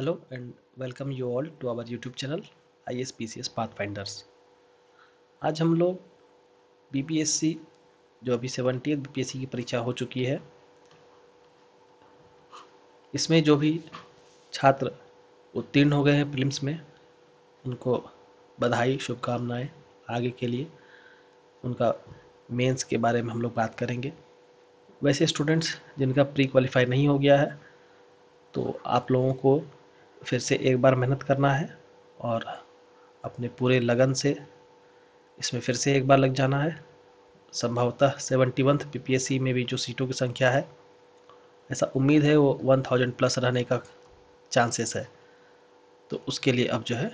Hello and welcome you all to our YouTube channel ISPCS Pathfinders। आज हम लोग BPSC जो अभी 70th BPSC की परीक्षा हो चुकी है, इसमें जो भी छात्र उत्तीर्ण हो गए हैं प्रीलिम्स में, उनको बधाई, शुभकामनाएं आगे के लिए। उनका मेंस के बारे में हम लोग बात करेंगे। वैसे स्टूडेंट्स जिनका प्री क्वालिफाई नहीं हो गया है, तो आप लोगों को फिर से एक बार मेहनत करना है और अपने पूरे लगन से इसमें फिर से एक बार लग जाना है। संभवतः 71th PPSC में भी जो सीटों की संख्या है, ऐसा उम्मीद है वो 1000 प्लस रहने का चांसेस है। तो उसके लिए अब जो है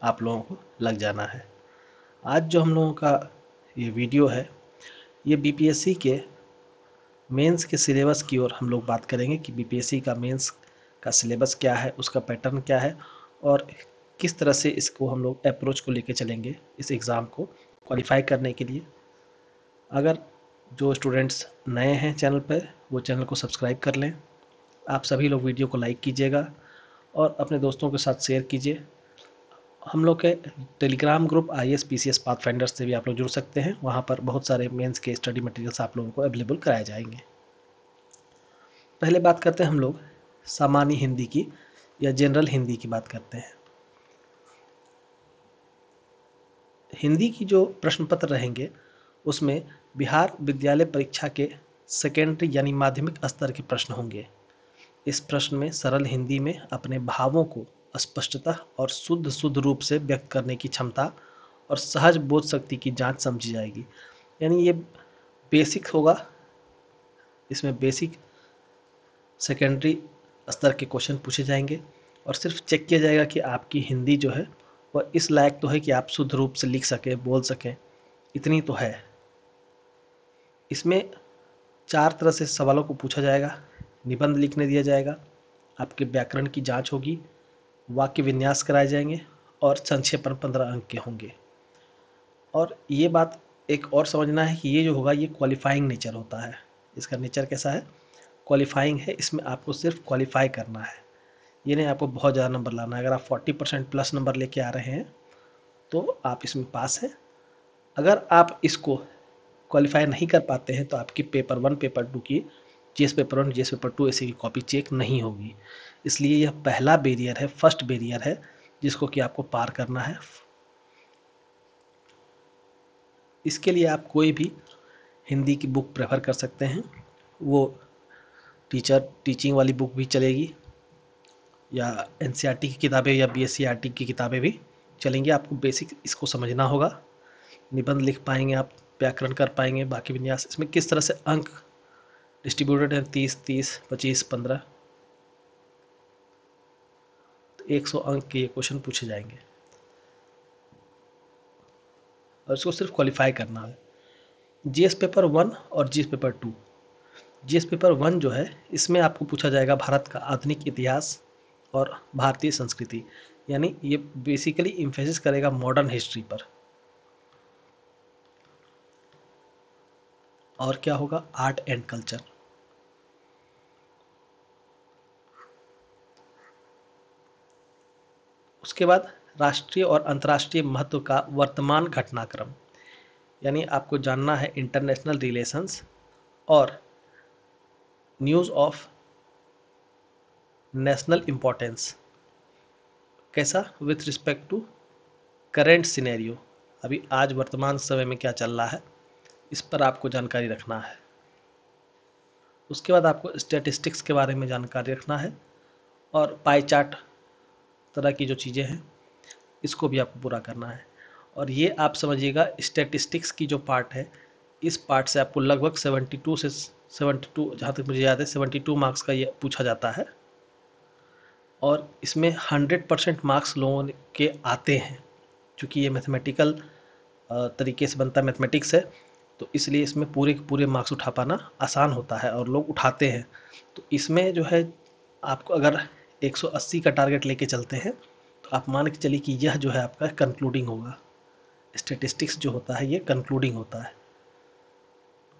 आप लोगों को लग जाना है। आज जो हम लोगों का ये वीडियो है, ये BPSC के मेंस के सिलेबस की ओर हम लोग बात करेंगे कि BPSC का मेंस का सिलेबस क्या है, उसका पैटर्न क्या है और किस तरह से इसको हम लोग अप्रोच को लेके चलेंगे इस एग्ज़ाम को क्वालिफाई करने के लिए। अगर जो स्टूडेंट्स नए हैं चैनल पर, वो चैनल को सब्सक्राइब कर लें। आप सभी लोग वीडियो को लाइक कीजिएगा और अपने दोस्तों के साथ शेयर कीजिए। हम लोग के टेलीग्राम ग्रुप ISPCS पाथफाइंडर्स से भी आप लोग जुड़ सकते हैं। वहाँ पर बहुत सारे मेंस के स्टडी मटेरियल्स आप लोगों को अवेलेबल कराए जाएंगे। पहले बात करते हैं हम लोग सामान्य हिंदी की या जनरल हिंदी की बात करते हैं। हिंदी की जो प्रश्न पत्र रहेंगे, उसमें बिहार विद्यालय परीक्षा के सेकेंडरी यानी माध्यमिक स्तर के प्रश्न होंगे। इस प्रश्न में सरल हिंदी में अपने भावों को स्पष्टता और शुद्ध रूप से व्यक्त करने की क्षमता और सहज बोध शक्ति की जांच समझी जाएगी। यानी ये बेसिक होगा। इसमें बेसिक सेकेंडरी स्तर के क्वेश्चन पूछे जाएंगे और सिर्फ चेक किया जाएगा कि आपकी हिंदी जो है वह इस लायक तो है कि आप शुद्ध रूप से लिख सकें, बोल सकें, इतनी तो है। इसमें 4 तरह से सवालों को पूछा जाएगा। निबंध लिखने दिया जाएगा, आपके व्याकरण की जांच होगी, वाक्य विन्यास कराए जाएंगे और संक्षेपण 15 अंक के होंगे। और ये बात एक और समझना है कि ये जो होगा ये क्वालिफाइंग नेचर होता है। इसका नेचर कैसा है? क्वालिफाइंग है। इसमें आपको सिर्फ क्वालिफाई करना है, ये नहीं आपको बहुत ज़्यादा नंबर लाना है। अगर आप 40% प्लस नंबर लेके आ रहे हैं तो आप इसमें पास हैं। अगर आप इसको क्वालिफाई नहीं कर पाते हैं तो आपकी पेपर 1 पेपर 2 की GS पेपर 1 GS पेपर 2 ऐसे की कॉपी चेक नहीं होगी। इसलिए यह पहला बैरियर है, फर्स्ट बैरियर है, जिसको कि आपको पार करना है। इसके लिए आप कोई भी हिंदी की बुक प्रेफर कर सकते हैं। वो टीचिंग वाली बुक भी चलेगी या NCERT की किताबें या BSc की किताबें भी चलेंगी। आपको बेसिक इसको समझना होगा। निबंध लिख पाएंगे आप, व्याकरण कर पाएंगे, बाकी विन्यास। इसमें किस तरह से अंक डिस्ट्रीब्यूटेड है, 30-30 25-15, तो 100 अंक के ये क्वेश्चन पूछे जाएंगे और इसको सिर्फ क्वालिफाई करना है। GS पेपर 1 और GS पेपर 2। GS पेपर 1 जो है, इसमें आपको पूछा जाएगा भारत का आधुनिक इतिहास और भारतीय संस्कृति, यानी ये बेसिकली इम्फेसिस करेगा मॉडर्न हिस्ट्री पर। और क्या होगा? Art and culture. उसके बाद राष्ट्रीय और अंतर्राष्ट्रीय महत्व का वर्तमान घटनाक्रम, यानी आपको जानना है इंटरनेशनल रिलेशंस और न्यूज़ ऑफ नेशनल इम्पोर्टेंस। कैसा? With respect to current scenario, अभी आज वर्तमान समय में क्या चल रहा है, इस पर आपको जानकारी रखना है। उसके बाद आपको स्टैटिस्टिक्स के बारे में जानकारी रखना है और पाई चार्ट तरह की जो चीज़ें हैं, इसको भी आपको पूरा करना है। और ये आप समझिएगा, स्टैटिस्टिक्स की जो पार्ट है, इस पार्ट से आपको लगभग 72 से 72, जहाँ तक मुझे याद है 72 मार्क्स का ये पूछा जाता है। और इसमें 100% मार्क्स लोगों के आते हैं, क्योंकि ये मैथमेटिकल तरीके से बनता है, मैथमेटिक्स है, तो इसलिए इसमें पूरे के पूरे मार्क्स उठा पाना आसान होता है और लोग उठाते हैं। तो इसमें जो है आपको अगर 180 का टारगेट लेके चलते हैं तो आप मान के चलिए कि यह जो है आपका कंक्लूडिंग होगा। स्टैटिस्टिक्स जो होता है ये कंक्लूडिंग होता है।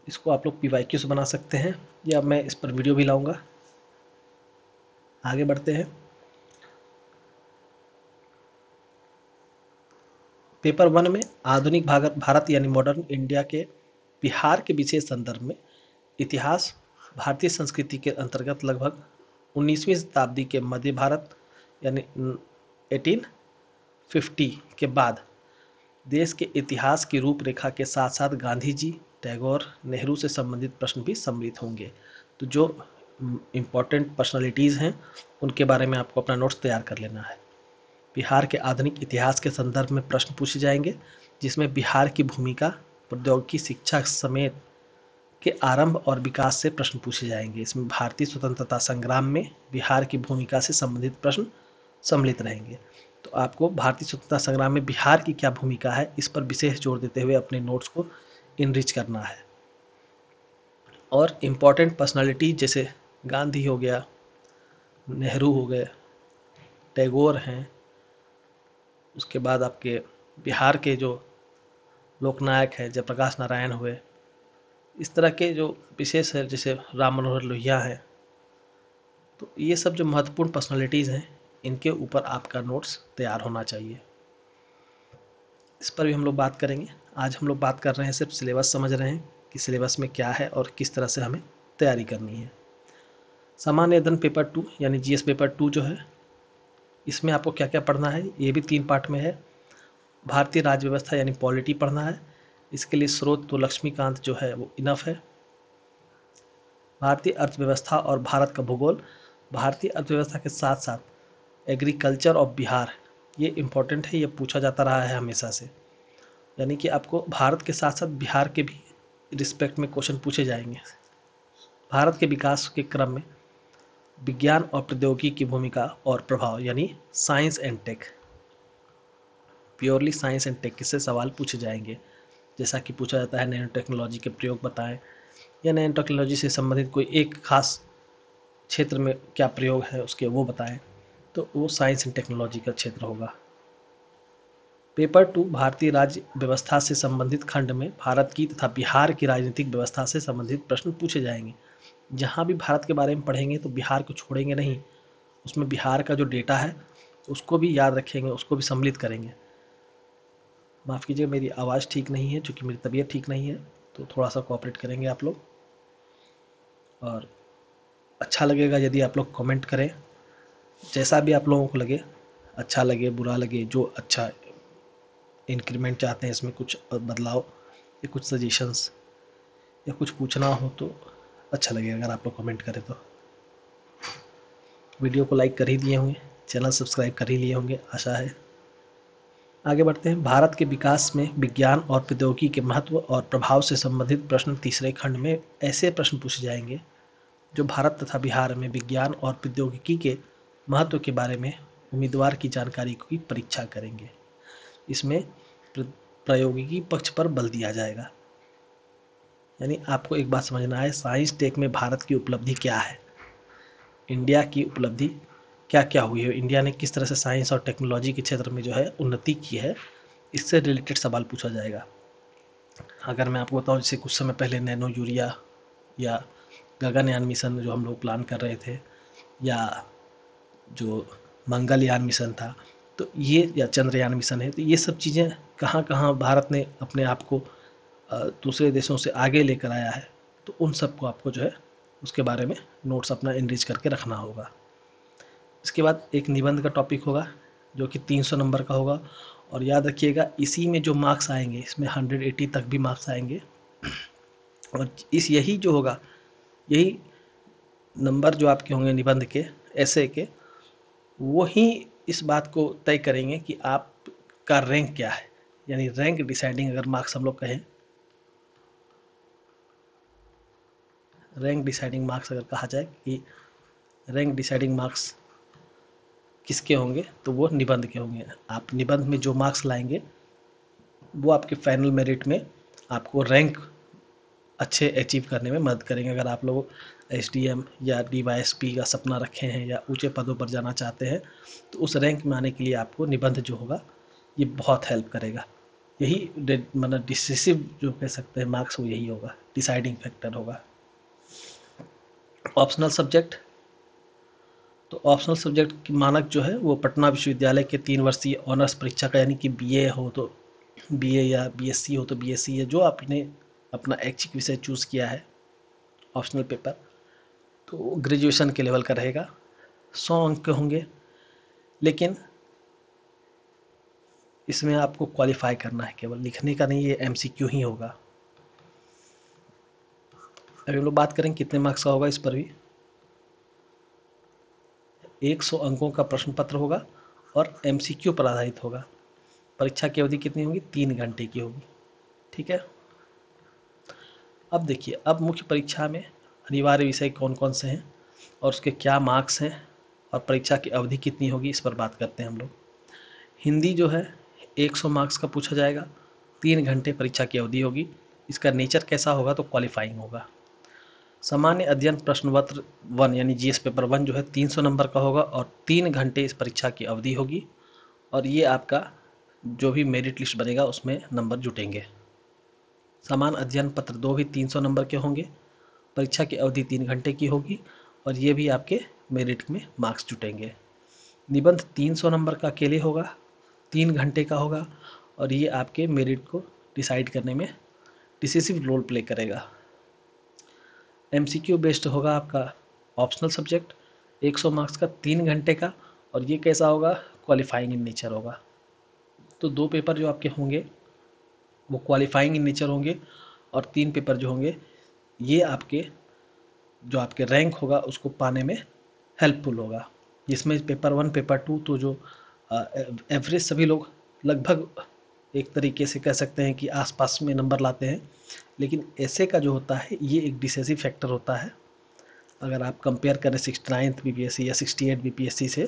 इसको आप लोग PYQ से बना सकते हैं या मैं इस पर वीडियो भी लाऊंगा। आगे बढ़ते हैं। पेपर 1 में आधुनिक भारत यानी मॉडर्न इंडिया के बिहार के विशेष संदर्भ में इतिहास भारतीय संस्कृति के अंतर्गत लगभग 19वीं शताब्दी के मध्य भारत यानी 1850 के बाद देश के इतिहास की रूपरेखा के साथ साथ गांधी जी, टैगोर, नेहरू से संबंधित प्रश्न भी सम्मिलित होंगे। तो जो इम्पोर्टेंट पर्सनालिटीज़ हैं उनके बारे में आपको अपना नोट्स तैयार कर लेना है। बिहार के आधुनिक इतिहास के संदर्भ में प्रश्न पूछे जाएंगे, जिसमें बिहार की भूमिका, प्रौद्योगिकी, शिक्षा समेत के आरंभ और विकास से प्रश्न पूछे जाएंगे। इसमें भारतीय स्वतंत्रता संग्राम में बिहार की भूमिका से संबंधित प्रश्न सम्मिलित रहेंगे। तो आपको भारतीय स्वतंत्रता संग्राम में बिहार की क्या भूमिका है, इस पर विशेष जोर देते हुए अपने नोट्स को इनरिच करना है। और इम्पॉर्टेंट पर्सनालिटी जैसे गांधी हो गया, नेहरू हो गए, टैगोर हैं, उसके बाद आपके बिहार के जो लोकनायक हैं जयप्रकाश नारायण हुए, इस तरह के जो विशेष है जैसे राम मनोहर लोहिया हैं, तो ये सब जो महत्वपूर्ण पर्सनालिटीज़ हैं इनके ऊपर आपका नोट्स तैयार होना चाहिए। इस पर भी हम लोग बात करेंगे। आज हम लोग बात कर रहे हैं, सिर्फ सिलेबस समझ रहे हैं कि सिलेबस में क्या है और किस तरह से हमें तैयारी करनी है। सामान्य अध्ययन पेपर 2 यानी जीएस पेपर 2 जो है, इसमें आपको क्या क्या पढ़ना है, ये भी 3 पार्ट में है। भारतीय राज्य व्यवस्था यानी पॉलिटी पढ़ना है। इसके लिए स्रोत तो लक्ष्मीकांत जो है वो इनफ है। भारतीय अर्थव्यवस्था और भारत का भूगोल, भारतीय अर्थव्यवस्था के साथ साथ एग्रीकल्चर ऑफ बिहार, ये इम्पोर्टेंट है, ये पूछा जाता रहा है हमेशा से। यानी कि आपको भारत के साथ साथ बिहार के भी रिस्पेक्ट में क्वेश्चन पूछे जाएंगे। भारत के विकास के क्रम में विज्ञान और प्रौद्योगिकी की भूमिका और प्रभाव यानी science and tech, purely science and tech से सवाल पूछे जाएंगे। जैसा कि पूछा जाता है नैनो टेक्नोलॉजी के प्रयोग बताएं, या नैनो टेक्नोलॉजी से संबंधित कोई एक खास क्षेत्र में क्या प्रयोग है उसके वो बताएं, तो वो साइंस एंड टेक्नोलॉजी का क्षेत्र होगा। पेपर 2 भारतीय राज्य व्यवस्था से संबंधित खंड में भारत की तथा बिहार की राजनीतिक व्यवस्था से संबंधित प्रश्न पूछे जाएंगे। जहाँ भी भारत के बारे में पढ़ेंगे तो बिहार को छोड़ेंगे नहीं, उसमें बिहार का जो डेटा है उसको भी याद रखेंगे, उसको भी सम्मिलित करेंगे। माफ़ कीजिए, मेरी आवाज़ ठीक नहीं है, चूँकि मेरी तबीयत ठीक नहीं है, तो थोड़ा सा कोऑपरेट करेंगे आप लोग। और अच्छा लगेगा यदि आप लोग कमेंट करें, जैसा भी आप लोगों को लगे, अच्छा लगे बुरा लगे, जो अच्छा इंक्रीमेंट चाहते हैं, इसमें कुछ बदलाव या कुछ सजेशंस या कुछ पूछना हो तो अच्छा लगेगा अगर आप लोग कमेंट करें। तो वीडियो को लाइक कर ही दिए होंगे, चैनल सब्सक्राइब कर ही लिए होंगे, आशा है। आगे बढ़ते हैं। भारत के विकास में विज्ञान और प्रौद्योगिकी के महत्व और प्रभाव से संबंधित प्रश्न तीसरे खंड में ऐसे प्रश्न पूछे जाएंगे जो भारत तथा बिहार में विज्ञान और प्रौद्योगिकी के महत्व के बारे में उम्मीदवार की जानकारी की परीक्षा करेंगे। इसमें प्रायोगिकी पक्ष पर बल दिया जाएगा। यानी आपको एक बात समझना है, साइंस टेक में भारत की उपलब्धि क्या है, इंडिया की उपलब्धि क्या क्या हुई है, इंडिया ने किस तरह से साइंस और टेक्नोलॉजी के क्षेत्र में जो है उन्नति की है, इससे रिलेटेड सवाल पूछा जाएगा। अगर मैं आपको बताऊं, जैसे कुछ समय पहले नैनो यूरिया या गगनयान मिशन जो हम लोग प्लान कर रहे थे, या जो मंगलयान मिशन था, तो ये, या चंद्रयान मिशन है, तो ये सब चीज़ें कहाँ कहाँ भारत ने अपने आप को दूसरे देशों से आगे लेकर आया है, तो उन सबको आपको जो है उसके बारे में नोट्स अपना इनरिच करके रखना होगा। इसके बाद एक निबंध का टॉपिक होगा जो कि 300 नंबर का होगा, और याद रखिएगा इसी में जो मार्क्स आएंगे, इसमें 180 तक भी मार्क्स आएंगे, और यही जो होगा, यही नंबर जो आपके होंगे निबंध के, ऐसे के, वही इस बात को तय करेंगे कि आपका रैंक क्या है। यानी रैंक डिसाइडिंग, अगर मार्क्स हम लोग कहें, रैंक डिसाइडिंग मार्क्स अगर कहा जाए कि रैंक डिसाइडिंग मार्क्स किसके होंगे, तो वो निबंध के होंगे। आप निबंध में जो मार्क्स लाएंगे वो आपके फाइनल मेरिट में आपको रैंक अच्छे अचीव करने में मदद करेंगे। अगर आप लोग एसडीएम या डीवाईएसपी का सपना रखे हैं या ऊंचे पदों पर जाना चाहते हैं, तो उस रैंक में आने के लिए आपको निबंध जो होगा ये बहुत हेल्प करेगा। यही मतलब डिसिसिव जो कह सकते हैं मार्क्स, वो यही होगा, डिसाइडिंग फैक्टर होगा। ऑप्शनल सब्जेक्ट, तो ऑप्शनल सब्जेक्ट की मानक जो है वो पटना विश्वविद्यालय के 3 वर्षीय ऑनर्स परीक्षा का, यानी कि बीए हो तो बीए या बीएससी हो तो बीएससी, या जो आपने अपना ऐच्छिक विषय चूज़ किया है ऑप्शनल पेपर, तो ग्रेजुएशन के लेवल का रहेगा। 100 अंक के होंगे, लेकिन इसमें आपको क्वालिफाई करना है, केवल लिखने का नहीं, ये एमसीक्यू ही होगा। अभी हम लोग बात करें कितने मार्क्स का होगा, इस पर भी 100 अंकों का प्रश्न पत्र होगा और एमसीक्यू पर आधारित होगा। परीक्षा की अवधि कितनी होगी? 3 घंटे की होगी। ठीक है। अब देखिए, अब मुख्य परीक्षा में अनिवार्य विषय कौन कौन से हैं और उसके क्या मार्क्स हैं और परीक्षा की अवधि कितनी होगी, इस पर बात करते हैं हम लोग। हिंदी जो है 100 मार्क्स का पूछा जाएगा, 3 घंटे परीक्षा की अवधि होगी। इसका नेचर कैसा होगा? तो क्वालिफाइंग होगा। सामान्य अध्ययन प्रश्न पत्र 1 यानी जीएस पेपर 1 जो है 300 नंबर का होगा और 3 घंटे इस परीक्षा की अवधि होगी, और ये आपका जो भी मेरिट लिस्ट बनेगा उसमें नंबर जुटेंगे। सामान्य अध्ययन पत्र 2 भी 300 नंबर के होंगे, परीक्षा की अवधि 3 घंटे की होगी और ये भी आपके मेरिट में मार्क्स जुटेंगे। निबंध 300 नंबर का अकेले होगा, 3 घंटे का होगा और ये आपके मेरिट को डिसाइड करने में डिसिसिव रोल प्ले करेगा। एमसीक्यू बेस्ड होगा आपका ऑप्शनल सब्जेक्ट, 100 मार्क्स का, 3 घंटे का, और ये कैसा होगा? क्वालिफाइंग इन नेचर होगा। तो 2 पेपर जो आपके होंगे वो क्वालिफाइंग इन नेचर होंगे और 3 पेपर जो होंगे ये आपके जो आपके रैंक होगा उसको पाने में हेल्पफुल होगा। जिसमें पेपर 1 पेपर 2 तो जो एवरेज सभी लोग लगभग एक तरीके से कह सकते हैं कि आसपास में नंबर लाते हैं, लेकिन ऐसे का जो होता है ये एक डिसेसिव फैक्टर होता है। अगर आप कंपेयर करें 69th बीपीएससी या 68 बीपीएससी से,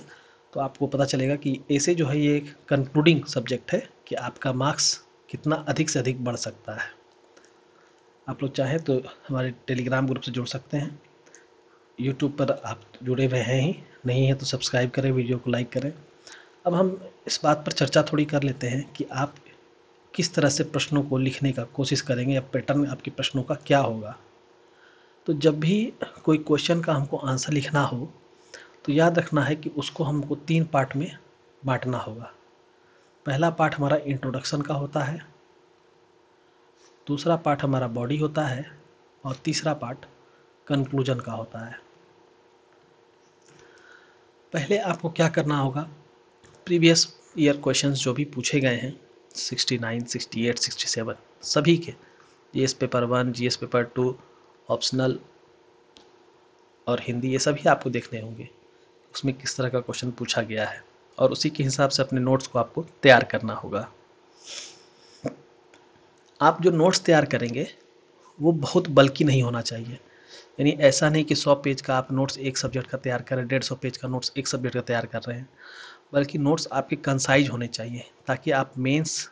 तो आपको पता चलेगा कि ऐसे जो है ये एक कंक्लूडिंग सब्जेक्ट है कि आपका मार्क्स कितना अधिक से अधिक बढ़ सकता है। आप लोग चाहें तो हमारे टेलीग्राम ग्रुप से जुड़ सकते हैं। यूट्यूब पर आप जुड़े हुए हैं ही, नहीं है तो सब्सक्राइब करें, वीडियो को लाइक करें। अब हम इस बात पर चर्चा थोड़ी कर लेते हैं कि आप किस तरह से प्रश्नों को लिखने का कोशिश करेंगे या पैटर्न आपके प्रश्नों का क्या होगा। तो जब भी कोई क्वेश्चन का हमको आंसर लिखना हो तो याद रखना है कि उसको हमको 3 पार्ट में बांटना होगा। पहला पार्ट हमारा इंट्रोडक्शन का होता है, दूसरा पार्ट हमारा बॉडी होता है और तीसरा पार्ट कंक्लूजन का होता है। पहले आपको क्या करना होगा, प्रीवियस ईयर क्वेश्चंस जो भी पूछे गए हैं 69, 68, 67 सभी के, GS paper 1, GS paper 2, optional और हिंदी, ये सभी आपको देखने होंगे उसमें किस तरह का क्वेश्चन पूछा गया है, और उसी के हिसाब से अपने नोट्स को आपको तैयार करना होगा। आप जो नोट्स तैयार करेंगे वो बहुत बल्कि नहीं होना चाहिए। यानी ऐसा नहीं कि 100 पेज का आप नोट्स एक सब्जेक्ट का तैयार करें, 150 पेज का नोट्स एक सब्जेक्ट का तैयार कर रहे हैं, बल्कि नोट्स आपके कंसाइज होने चाहिए, ताकि आप मेंस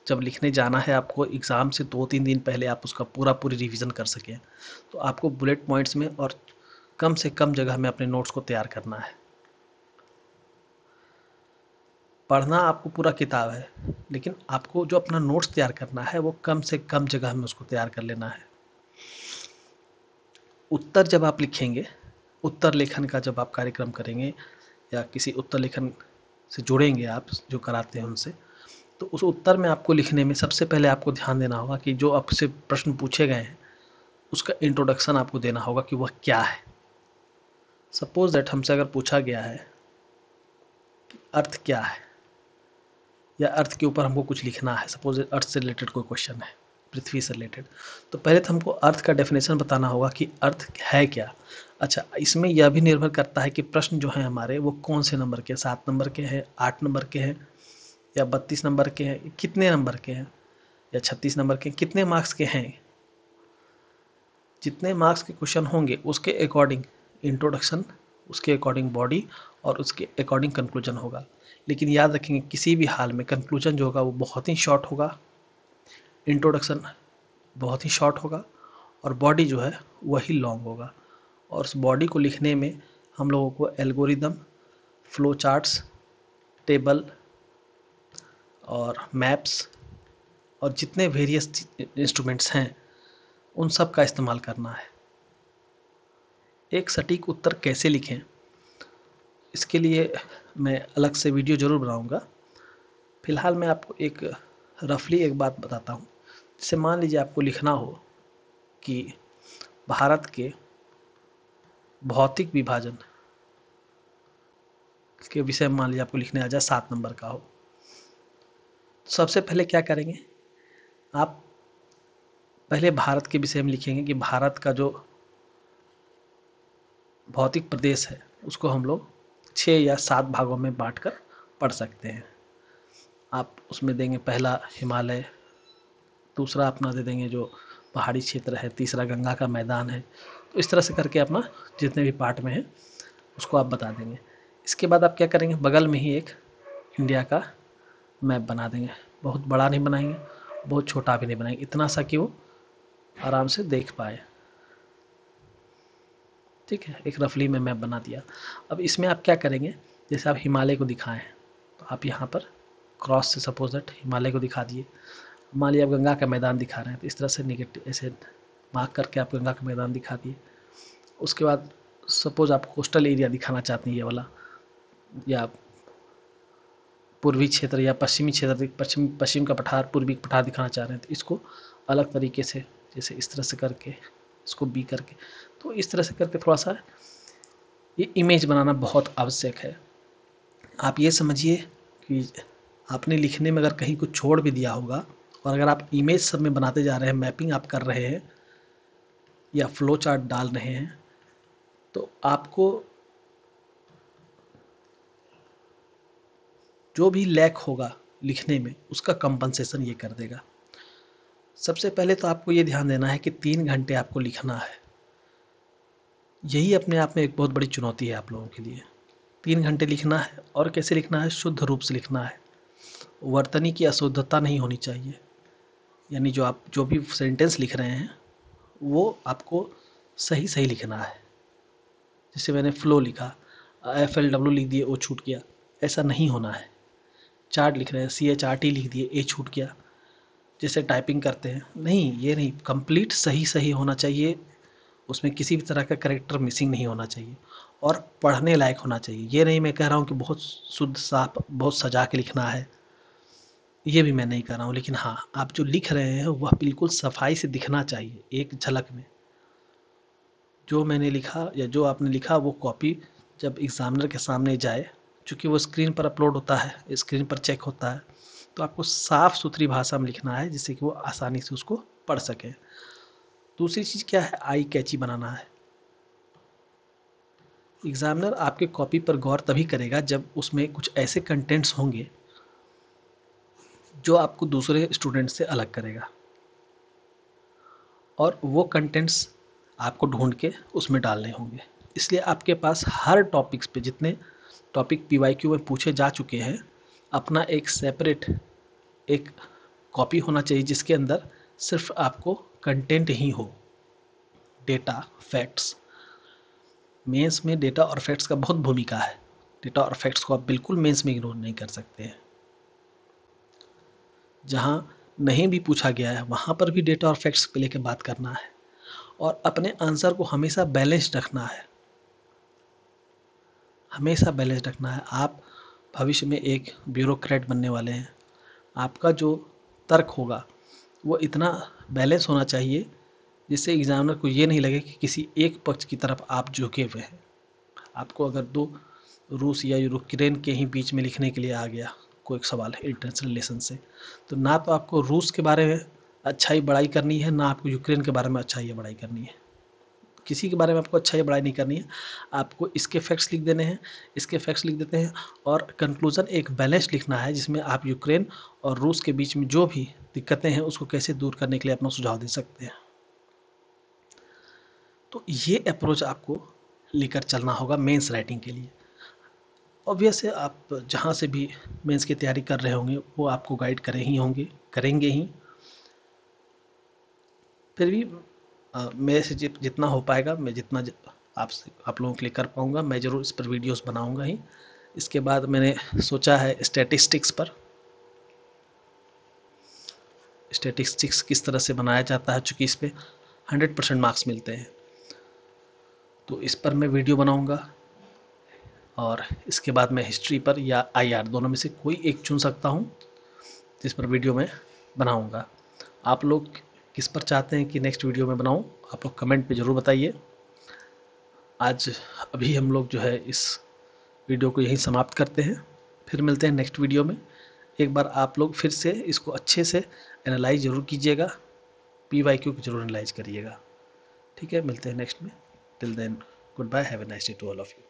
जब लिखने जाना है आपको एग्ज़ाम से 2-3 दिन पहले आप उसका पूरी रिवीजन कर सकें। तो आपको बुलेट पॉइंट्स में और कम से कम जगह में अपने नोट्स को तैयार करना है। पढ़ना आपको पूरा किताब है, लेकिन आपको जो अपना नोट्स तैयार करना है वो कम से कम जगह में उसको तैयार कर लेना है। उत्तर जब आप लिखेंगे, उत्तर लेखन का जब आप कार्यक्रम करेंगे या किसी उत्तर लेखन से जुड़ेंगे आप जो कराते हैं उनसे, तो उस उत्तर में आपको लिखने में सबसे पहले आपको ध्यान देना होगा कि जो आपसे प्रश्न पूछे गए हैं उसका इंट्रोडक्शन आपको देना होगा कि वह क्या है। सपोज दैट हमसे अगर पूछा गया है कि अर्थ क्या है, या अर्थ के ऊपर हमको कुछ लिखना है, सपोज अर्थ से रिलेटेड कोई क्वेश्चन है, पृथ्वी से रिलेटेड, तो पहले तो हमको अर्थ का डेफिनेशन बताना होगा कि अर्थ है क्या। अच्छा, इसमें यह भी निर्भर करता है कि प्रश्न जो हैं हमारे वो कौन से नंबर के, 7 नंबर के हैं, 8 नंबर के हैं, या 32 नंबर के हैं, कितने नंबर के हैं, या 36 नंबर के, कितने मार्क्स के हैं। जितने मार्क्स के क्वेश्चन होंगे उसके अकॉर्डिंग इंट्रोडक्शन, उसके अकॉर्डिंग बॉडी और उसके अकॉर्डिंग कंक्लूजन होगा। लेकिन याद रखेंगे किसी भी हाल में कंक्लूजन जो होगा वो बहुत ही शॉर्ट होगा, इंट्रोडक्शन बहुत ही शॉर्ट होगा और बॉडी जो है वही लॉन्ग होगा। और उस बॉडी को लिखने में हम लोगों को एल्गोरिदम, फ्लो चार्ट्स, टेबल और मैप्स और जितने वेरियस इंस्ट्रूमेंट्स हैं उन सब का इस्तेमाल करना है। एक सटीक उत्तर कैसे लिखें, इसके लिए मैं अलग से वीडियो ज़रूर बनाऊंगा। फिलहाल मैं आपको एक रफली एक बात बताता हूँ। जैसे मान लीजिए आपको लिखना हो कि भारत के भौतिक विभाजन के विषय में मान लीजिए आपको लिखने आ जाए 7 नंबर का हो, तो सबसे पहले क्या करेंगे आप? पहले भारत के विषय में लिखेंगे कि भारत का जो भौतिक प्रदेश है उसको हम लोग 6 या 7 भागों में बांटकर पढ़ सकते हैं। आप उसमें देंगे पहला हिमालय, दूसरा अपना दे देंगे जो पहाड़ी क्षेत्र है, तीसरा गंगा का मैदान है। तो इस तरह से करके अपना जितने भी पार्ट में है उसको आप बता देंगे। इसके बाद आप क्या करेंगे, बगल में ही एक इंडिया का मैप बना देंगे। बहुत बड़ा नहीं बनाएंगे, बहुत छोटा भी नहीं बनाएंगे, इतना सा कि वो आराम से देख पाए। ठीक है, एक रफली में मैप बना दिया। अब इसमें आप क्या करेंगे, जैसे आप हिमालय को दिखाएं तो आप यहाँ पर क्रॉस से सपोज दैट हिमालय को दिखा दिए। मान लीजिए आप गंगा का मैदान दिखा रहे हैं तो इस तरह से निगेटिव ऐसे मार्क करके आप गंगा का मैदान दिखा दिए। उसके बाद सपोज आप कोस्टल एरिया दिखाना चाहते हैं ये वाला, या पूर्वी क्षेत्र या पश्चिमी क्षेत्र, पश्चिम का पठार, पूर्वी पठार दिखाना चाह रहे हैं तो इसको अलग तरीके से जैसे इस तरह से करके इसको बी करके, तो इस तरह से करके थोड़ा सा ये इमेज बनाना बहुत आवश्यक है। आप ये समझिए कि आपने लिखने में अगर कहीं कुछ छोड़ भी दिया होगा और अगर आप इमेज सब में बनाते जा रहे हैं, मैपिंग आप कर रहे हैं या फ्लो चार्ट डाल रहे हैं, तो आपको जो भी लैक होगा लिखने में उसका कंपनसेशन ये कर देगा। सबसे पहले तो आपको ये ध्यान देना है कि 3 घंटे आपको लिखना है। यही अपने आप में एक बहुत बड़ी चुनौती है आप लोगों के लिए। 3 घंटे लिखना है, और कैसे लिखना है? शुद्ध रूप से लिखना है। वर्तनी की अशुद्धता नहीं होनी चाहिए, यानी जो भी सेंटेंस लिख रहे हैं वो आपको सही सही लिखना है। जैसे मैंने फ्लो लिखा, FLW लिख दिए, ओ छूट गया, ऐसा नहीं होना है। चार्ट लिख रहे हैं, CHRT लिख दिए, ए छूट गया, जैसे टाइपिंग करते हैं, नहीं, ये नहीं, कंप्लीट सही सही होना चाहिए। उसमें किसी भी तरह का करेक्टर मिसिंग नहीं होना चाहिए और पढ़ने लायक होना चाहिए। ये नहीं मैं कह रहा हूँ कि बहुत शुद्ध साफ बहुत सजा के लिखना है, ये भी मैं नहीं कर रहा हूँ, लेकिन हाँ, आप जो लिख रहे हैं वह बिल्कुल सफाई से दिखना चाहिए एक झलक में। जो मैंने लिखा या जो आपने लिखा वो कॉपी जब एग्जामिनर के सामने जाए, चूँकि वो स्क्रीन पर अपलोड होता है, स्क्रीन पर चेक होता है, तो आपको साफ सुथरी भाषा में लिखना है जिससे कि वो आसानी से उसको पढ़ सके। दूसरी चीज़ क्या है, आई कैची बनाना है। एग्जामिनर आपके कॉपी पर गौर तभी करेगा जब उसमें कुछ ऐसे कंटेंट्स होंगे जो आपको दूसरे स्टूडेंट से अलग करेगा, और वो कंटेंट्स आपको ढूंढ के उसमें डालने होंगे। इसलिए आपके पास हर टॉपिक्स पे, जितने टॉपिक PYQ में पूछे जा चुके हैं, अपना एक सेपरेट एक कॉपी होना चाहिए जिसके अंदर सिर्फ आपको कंटेंट ही हो, डेटा फैक्ट्स। मेंस में डेटा और फैक्ट्स का बहुत भूमिका है। डेटा और फैक्ट्स को आप बिल्कुल मेंस में इग्नोर नहीं कर सकते हैं। जहाँ नहीं भी पूछा गया है वहाँ पर भी डेटा और फैक्ट्स पे लेकर बात करना है, और अपने आंसर को हमेशा बैलेंस्ड रखना है, हमेशा बैलेंस्ड रखना है। आप भविष्य में एक ब्यूरोक्रेट बनने वाले हैं, आपका जो तर्क होगा वो इतना बैलेंस होना चाहिए जिससे एग्जामिनर को ये नहीं लगे कि किसी एक पक्ष की तरफ आप झुके हुए हैं। आपको अगर दो रूस या यूक्रेन के ही बीच में लिखने के लिए आ गया कोई सवाल है इंटरनेशनल रिलेशन से, तो ना तो आपको रूस के बारे में अच्छाई बड़ाई करनी है, ना आपको यूक्रेन के बारे में अच्छाई या बड़ाई करनी है। किसी के बारे में आपको अच्छाई या बड़ाई नहीं करनी है। आपको इसके फैक्ट्स लिख देने हैं, इसके फैक्ट्स लिख देते हैं, और कंक्लूजन एक बैलेंस लिखना है जिसमें आप यूक्रेन और रूस के बीच में जो भी दिक्कतें हैं उसको कैसे दूर करने के लिए अपना सुझाव दे सकते हैं। तो ये अप्रोच आपको लेकर चलना होगा मेंस राइटिंग के लिए। ऑब्वियस है, आप जहाँ से भी मेंस की तैयारी कर रहे होंगे वो आपको गाइड करे ही होंगे, करेंगे ही। फिर भी मेरे से जितना हो पाएगा, मैं जितना आप लोगों के लिए कर पाऊँगा, मैं ज़रूर इस पर वीडियोस बनाऊँगा ही। इसके बाद मैंने सोचा है स्टैटिस्टिक्स पर, स्टैटिस्टिक्स किस तरह से बनाया जाता है, चूँकि इस पर 100% मार्क्स मिलते हैं, तो इस पर मैं वीडियो बनाऊँगा। और इसके बाद मैं हिस्ट्री पर या IR दोनों में से कोई एक चुन सकता हूँ जिस पर वीडियो मैं बनाऊंगा। आप लोग किस पर चाहते हैं कि नेक्स्ट वीडियो में बनाऊं, आप लोग कमेंट पे ज़रूर बताइए। आज अभी हम लोग जो है इस वीडियो को यहीं समाप्त करते हैं, फिर मिलते हैं नेक्स्ट वीडियो में। एक बार आप लोग फिर से इसको अच्छे से एनालाइज ज़रूर कीजिएगा, PYQ को जरूर एनालाइज करिएगा। ठीक है, मिलते हैं नेक्स्ट में। Till then, good bye, have a nice day to all of you.